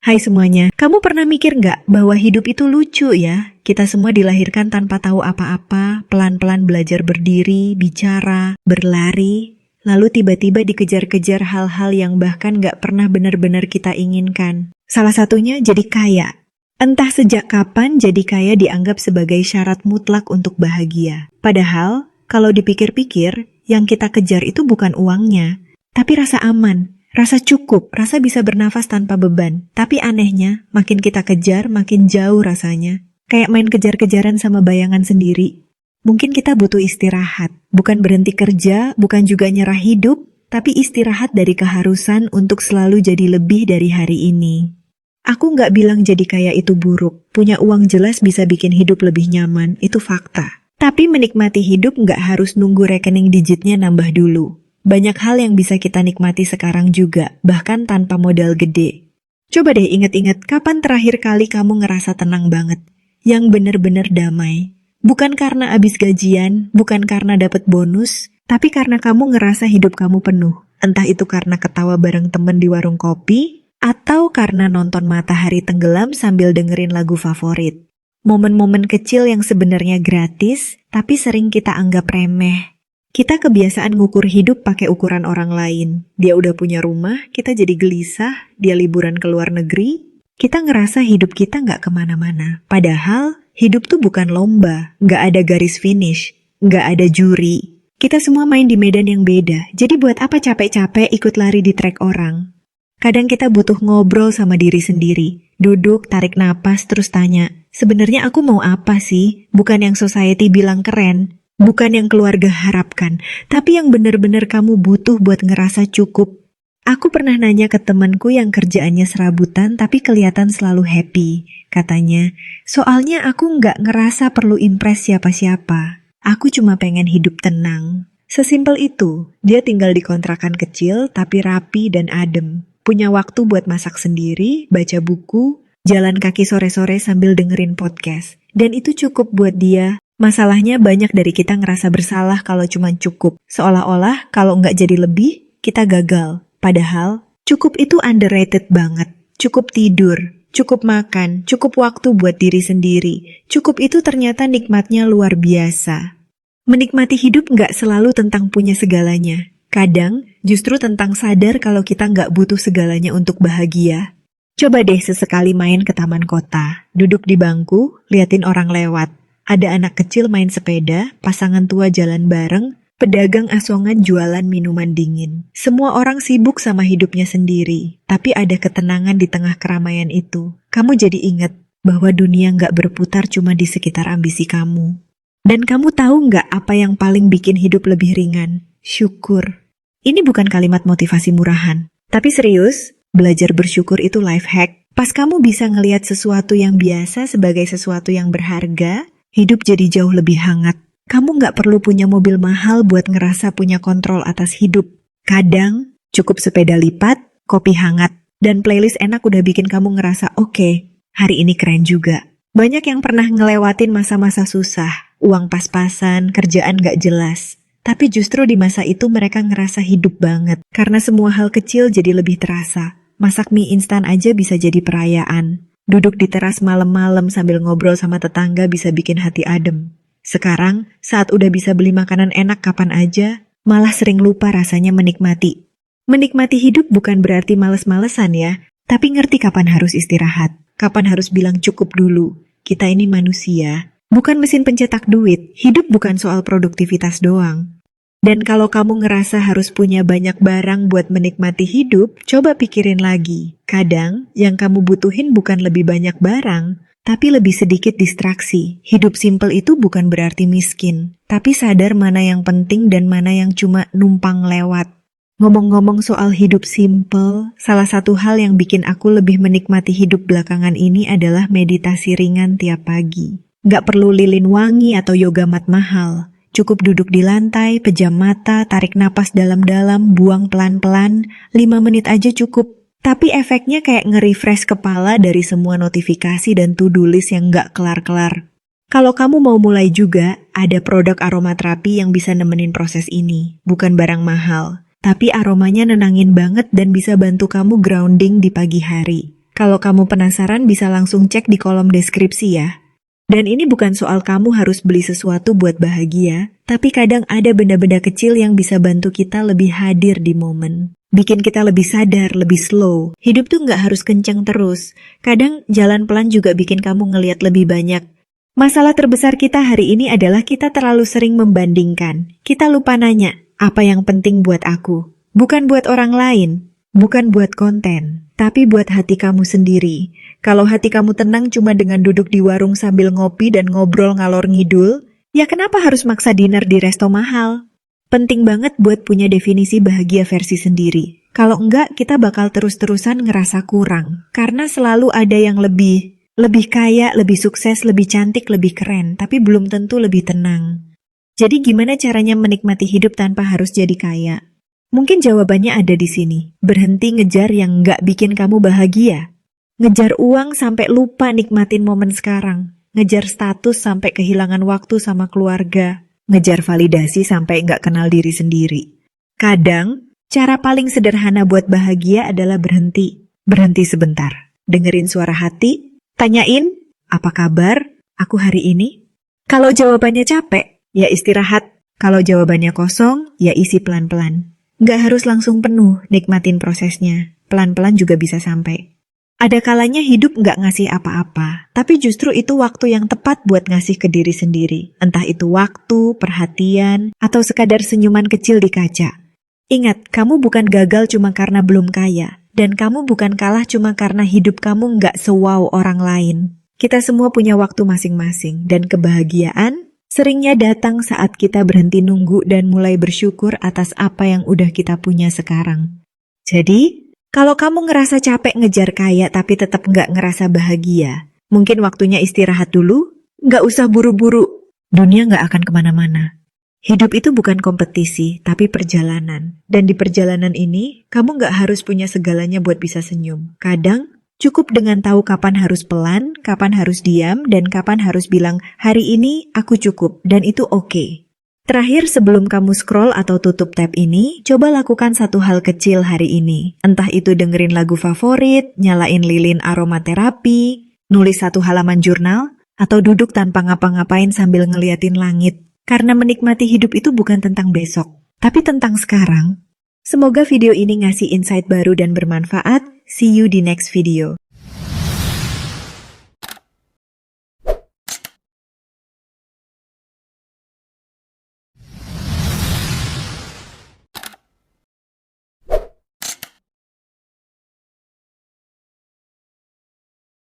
Hai semuanya, kamu pernah mikir nggak bahwa hidup itu lucu ya? Kita semua dilahirkan tanpa tahu apa-apa, pelan-pelan belajar berdiri, bicara, berlari, lalu tiba-tiba dikejar-kejar hal-hal yang bahkan nggak pernah benar-benar kita inginkan. Salah satunya jadi kaya. Entah sejak kapan jadi kaya dianggap sebagai syarat mutlak untuk bahagia. Padahal, kalau dipikir-pikir, yang kita kejar itu bukan uangnya, tapi rasa aman. Rasa cukup, rasa bisa bernafas tanpa beban. Tapi anehnya, makin kita kejar, makin jauh rasanya. Kayak main kejar-kejaran sama bayangan sendiri. Mungkin kita butuh istirahat. Bukan berhenti kerja, bukan juga nyerah hidup, tapi istirahat dari keharusan untuk selalu jadi lebih dari hari ini. Aku nggak bilang jadi kaya itu buruk. Punya uang jelas bisa bikin hidup lebih nyaman, itu fakta. Tapi menikmati hidup nggak harus nunggu rekening digitnya nambah dulu. Banyak hal yang bisa kita nikmati sekarang juga, bahkan tanpa modal gede. Coba deh inget-inget kapan terakhir kali kamu ngerasa tenang banget, yang bener-bener damai. Bukan karena abis gajian, bukan karena dapet bonus, tapi karena kamu ngerasa hidup kamu penuh. Entah itu karena ketawa bareng temen di warung kopi, atau karena nonton matahari tenggelam sambil dengerin lagu favorit. Momen-momen kecil yang sebenarnya gratis, tapi sering kita anggap remeh. Kita kebiasaan ngukur hidup pakai ukuran orang lain. Dia udah punya rumah, kita jadi gelisah. Dia liburan ke luar negeri, kita ngerasa hidup kita nggak kemana-mana. Padahal, hidup tuh bukan lomba, nggak ada garis finish, nggak ada juri. Kita semua main di medan yang beda, jadi buat apa capek-capek ikut lari di trek orang? Kadang kita butuh ngobrol sama diri sendiri. Duduk, tarik napas, terus tanya, sebenarnya aku mau apa sih? Bukan yang society bilang keren. Bukan yang keluarga harapkan, tapi yang benar-benar kamu butuh buat ngerasa cukup. Aku pernah nanya ke temanku yang kerjaannya serabutan tapi kelihatan selalu happy. Katanya, soalnya aku nggak ngerasa perlu impress siapa-siapa. Aku cuma pengen hidup tenang. Sesimpel itu, dia tinggal di kontrakan kecil tapi rapi dan adem. Punya waktu buat masak sendiri, baca buku, jalan kaki sore-sore sambil dengerin podcast. Dan itu cukup buat dia. Masalahnya banyak dari kita ngerasa bersalah kalau cuma cukup. Seolah-olah kalau nggak jadi lebih, kita gagal. Padahal, cukup itu underrated banget. Cukup tidur, cukup makan, cukup waktu buat diri sendiri. Cukup itu ternyata nikmatnya luar biasa. Menikmati hidup nggak selalu tentang punya segalanya. Kadang, justru tentang sadar kalau kita nggak butuh segalanya untuk bahagia. Coba deh sesekali main ke taman kota. Duduk di bangku, liatin orang lewat. Ada anak kecil main sepeda, pasangan tua jalan bareng, pedagang asongan jualan minuman dingin. Semua orang sibuk sama hidupnya sendiri, tapi ada ketenangan di tengah keramaian itu. Kamu jadi ingat bahwa dunia nggak berputar cuma di sekitar ambisi kamu. Dan kamu tahu nggak apa yang paling bikin hidup lebih ringan? Syukur. Ini bukan kalimat motivasi murahan, tapi serius, belajar bersyukur itu life hack. Pas kamu bisa ngelihat sesuatu yang biasa sebagai sesuatu yang berharga, hidup jadi jauh lebih hangat. Kamu nggak perlu punya mobil mahal buat ngerasa punya kontrol atas hidup. Kadang, cukup sepeda lipat, kopi hangat, dan playlist enak udah bikin kamu ngerasa oke, hari ini keren juga. Banyak yang pernah ngelewatin masa-masa susah, uang pas-pasan, kerjaan nggak jelas. Tapi justru di masa itu mereka ngerasa hidup banget. Karena semua hal kecil jadi lebih terasa. Masak mie instan aja bisa jadi perayaan. Duduk di teras malam-malam sambil ngobrol sama tetangga bisa bikin hati adem. Sekarang, saat udah bisa beli makanan enak kapan aja, malah sering lupa rasanya menikmati. Menikmati hidup bukan berarti males-malesan ya, tapi ngerti kapan harus istirahat, kapan harus bilang cukup dulu. Kita ini manusia, bukan mesin pencetak duit. Hidup bukan soal produktivitas doang. Dan kalau kamu ngerasa harus punya banyak barang buat menikmati hidup, coba pikirin lagi. Kadang, yang kamu butuhin bukan lebih banyak barang, tapi lebih sedikit distraksi. Hidup simple itu bukan berarti miskin, tapi sadar mana yang penting dan mana yang cuma numpang lewat. Ngomong-ngomong soal hidup simple, salah satu hal yang bikin aku lebih menikmati hidup belakangan ini adalah meditasi ringan tiap pagi. Gak perlu lilin wangi atau yoga mat mahal. Cukup duduk di lantai, pejam mata, tarik napas dalam-dalam, buang pelan-pelan, 5 menit aja cukup. Tapi efeknya kayak nge-refresh kepala dari semua notifikasi dan to-do list yang gak kelar-kelar. Kalau kamu mau mulai juga, ada produk aromaterapi yang bisa nemenin proses ini. Bukan barang mahal, tapi aromanya nenangin banget dan bisa bantu kamu grounding di pagi hari. Kalau kamu penasaran bisa langsung cek di kolom deskripsi ya. Dan ini bukan soal kamu harus beli sesuatu buat bahagia, tapi kadang ada benda-benda kecil yang bisa bantu kita lebih hadir di momen. Bikin kita lebih sadar, lebih slow. Hidup tuh nggak harus kenceng terus. Kadang jalan pelan juga bikin kamu ngelihat lebih banyak. Masalah terbesar kita hari ini adalah kita terlalu sering membandingkan. Kita lupa nanya, apa yang penting buat aku? Bukan buat orang lain, bukan buat konten, tapi buat hati kamu sendiri. Kalau hati kamu tenang cuma dengan duduk di warung sambil ngopi dan ngobrol ngalor ngidul, ya kenapa harus maksa dinner di resto mahal? Penting banget buat punya definisi bahagia versi sendiri. Kalau enggak, kita bakal terus-terusan ngerasa kurang. Karena selalu ada yang lebih kaya, lebih sukses, lebih cantik, lebih keren, tapi belum tentu lebih tenang. Jadi gimana caranya menikmati hidup tanpa harus jadi kaya? Mungkin jawabannya ada di sini. Berhenti ngejar yang nggak bikin kamu bahagia. Ngejar uang sampai lupa nikmatin momen sekarang. Ngejar status sampai kehilangan waktu sama keluarga. Ngejar validasi sampai nggak kenal diri sendiri. Kadang, cara paling sederhana buat bahagia adalah berhenti. Berhenti sebentar. Dengerin suara hati. Tanyain, apa kabar aku hari ini? Kalau jawabannya capek, ya istirahat. Kalau jawabannya kosong, ya isi pelan-pelan. Nggak harus langsung penuh, nikmatin prosesnya. Pelan-pelan juga bisa sampai. Ada kalanya hidup nggak ngasih apa-apa, tapi justru itu waktu yang tepat buat ngasih ke diri sendiri. Entah itu waktu, perhatian, atau sekadar senyuman kecil di kaca. Ingat, kamu bukan gagal cuma karena belum kaya. Dan kamu bukan kalah cuma karena hidup kamu nggak se-wow orang lain. Kita semua punya waktu masing-masing, dan kebahagiaan seringnya datang saat kita berhenti nunggu dan mulai bersyukur atas apa yang udah kita punya sekarang. Jadi, kalau kamu ngerasa capek ngejar kaya tapi tetap nggak ngerasa bahagia, mungkin waktunya istirahat dulu, nggak usah buru-buru. Dunia nggak akan kemana-mana. Hidup itu bukan kompetisi, tapi perjalanan. Dan di perjalanan ini, kamu nggak harus punya segalanya buat bisa senyum. Kadang, cukup dengan tahu kapan harus pelan, kapan harus diam, dan kapan harus bilang, hari ini aku cukup, dan itu oke. Terakhir, sebelum kamu scroll atau tutup tab ini, coba lakukan satu hal kecil hari ini. Entah itu dengerin lagu favorit, nyalain lilin aromaterapi, nulis satu halaman jurnal, atau duduk tanpa ngapa-ngapain sambil ngeliatin langit. Karena menikmati hidup itu bukan tentang besok, tapi tentang sekarang. Semoga video ini ngasih insight baru dan bermanfaat. See you di next video.